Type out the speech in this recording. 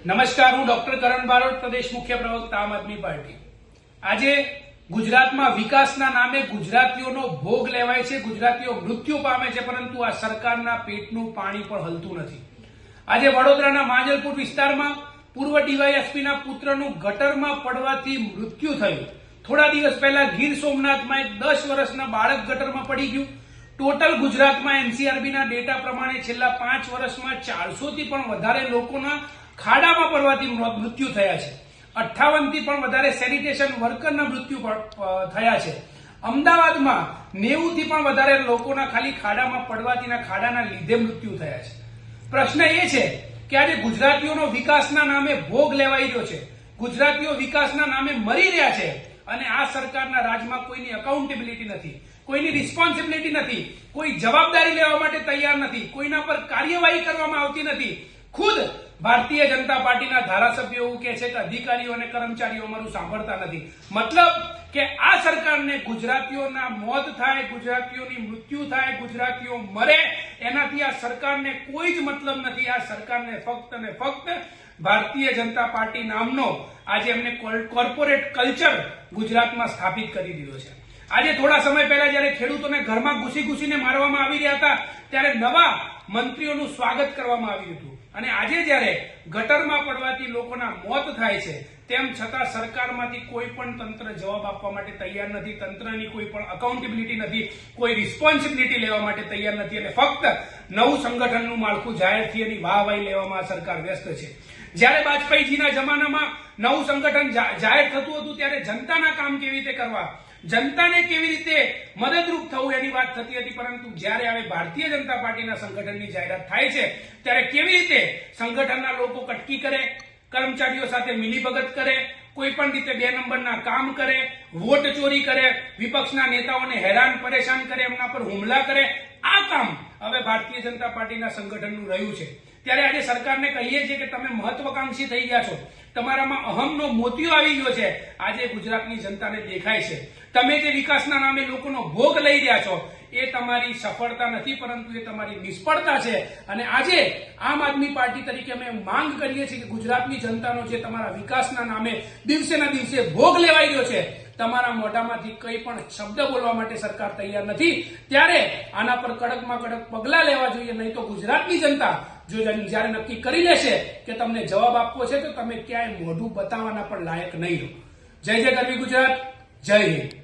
નમસ્કાર, હું ડોક્ટર કરણ બારોટ, પ્રદેશ મુખ્ય પ્રવક્તા આમ આદમી પાર્ટી। આજે ગુજરાતમાં વિકાસના નામે ગુજરાતીઓનો ભોગ લેવાય છે, ગુજરાતીઓ મૃત્યુ પામે છે, પરંતુ આ સરકારના પેટનું પાણી પણ હલતું નથી। આજે વડોદરાના માંજલપુર વિસ્તારમાં પૂર્વ ડીવાયએસપીના પુત્રનું ગટરમાં પડવાથી મૃત્યુ થયું। થોડા દિવસ પહેલા ગીર સોમનાથમાં એક 10 વર્ષના બાળક ગટરમાં પડી ગયું। ટોટલ ગુજરાતમાં એનસીઆરબીના ડેટા પ્રમાણે છેલ્લા 5 વર્ષમાં 400 થી પણ વધારે લોકોના ખાડામાં પડવાથી મૃત્યુ થયા છે। 58 થી પણ વધારે સેનિટેશન વર્કરના મૃત્યુ થયા છે। અમદાવાદમાં 90 થી પણ વધારે લોકોના ખાલી ખાડામાં પડવાથી ખાડાના લીધે મૃત્યુ થયા છે। પ્રશ્ન એ છે કે આજે ગુજરાતીઓનો વિકાસના નામે ભોગ લેવાઈ રહ્યો છે, ગુજરાતીઓ વિકાસના નામે મરી રહ્યા છે અને આ સરકારના રાજમાં કોઈની અકાઉન્ટેબિલિટી નથી, કોઈની રિસ્પોન્સિબિલિટી નથી, કોઈ જવાબદારી લેવા માટે તૈયાર નથી, કોઈના પર કાર્યવાહી કરવામાં આવતી નથી। ખુદ ભારતીય જનતા પાર્ટીના ધારાસભ્યો એવું કહે છે કે અધિકારીઓ અને કર્મચારીઓ અમારું સાંભળતા નથી। મતલબ કે આ સરકારને ગુજરાતીઓના મોત થાય, ગુજરાતીઓની મૃત્યુ થાય, ગુજરાતીઓ મરે, એનાથી આ સરકારને કોઈ જ મતલબ નથી। આ સરકારને ફક્ત અને ફક્ત ભારતીય જનતા પાર્ટી નામનો આજે એમને કોર્પોરેટ કલ્ચર ગુજરાતમાં સ્થાપિત કરી દીધો છે। આજે થોડા સમય પહેલા જયારે ખેડૂતોને ઘરમાં ઘૂસીને મારવામાં આવી રહ્યા હતા ત્યારે નવા મંત્રીઓનું સ્વાગત કરવામાં આવ્યું હતું અને આજે જયારે ગટરમાં પડવાથી લોકોના મોત થાય છે તેમ છતાં સરકારમાંથી કોઈ પણ તંત્ર જવાબ આપવા માટે તૈયાર નથી, તંત્રની કોઈ પણ અકાઉન્ટેબિલિટી નથી, કોઈ રિસ્પોન્સિબિલિટી લેવા માટે તૈયાર નથી અને ફક્ત નવું સંગઠનનું માળખું જાહેર થઈ એની વાહવાહી લેવામાં આ સરકાર વ્યસ્ત છે। જયારે વાજપેયીજીના જમાનામાં નવું સંગઠન જાહેર થતું હતું ત્યારે જનતાના કામ કેવી રીતે કરવા, જનતાને કેવી રીતે મદદરૂપ થવું એની વાત થતી હતી, પરંતુ જ્યારે હવે ભારતીય જનતા પાર્ટીના સંગઠનની જાહેરાત થાય છે ત્યારે કેવી રીતે સંગઠનના લોકો કટકી કરે, કર્મચારીઓ સાથે મિલીભગત કરે, કોઈ પણ રીતે 2 નંબરના કામ કરે, વોટ ચોરી કરે, વિપક્ષના નેતાઓને હેરાન પરેશાન કરે, એમના પર હુમલા કરે, આ કામ હવે ભારતીય જનતા પાર્ટીના સંગઠનનું રહ્યું છે। ત્યારે આજે સરકારને કહીએ છીએ કે તમે મહત્વાકાંક્ષી થઈ ગયા છો, તમારામાં અહમનો મોતિયો આવી ગયો છે, આજે ગુજરાતની જનતાને દેખાય છે। તમે જે વિકાસના નામે લોકોનો ભોગ લઈ રહ્યા છો એ તમારી સફળતા નથી, પરંતુ એ તમારી નિષ્ફળતા છે અને આજે આમ આદમી પાર્ટી તરીકે અમે માંગ કરીએ છીએ કે ગુજરાતની જનતાનો જે તમારા વિકાસના નામે દિવસેના દિવસે ભોગ લેવાઈ રહ્યો છે, તમારા મોઢામાંથી કંઈ પણ શબ્દ બોલવા માટે સરકાર તૈયાર નથી। ત્યારે આના પર કડકમાં કડક પગલા લેવા જોઈએ, નહીં તો ગુજરાતની જનતા જો જયારે નક્કી કરી લેશે કે તમને જવાબ આપવો છે તો તમે ક્યાંય મોઢું બતાવવાના પણ લાયક નહીં રહો। જય જય ગરવી ગુજરાત, જય હિન્દ।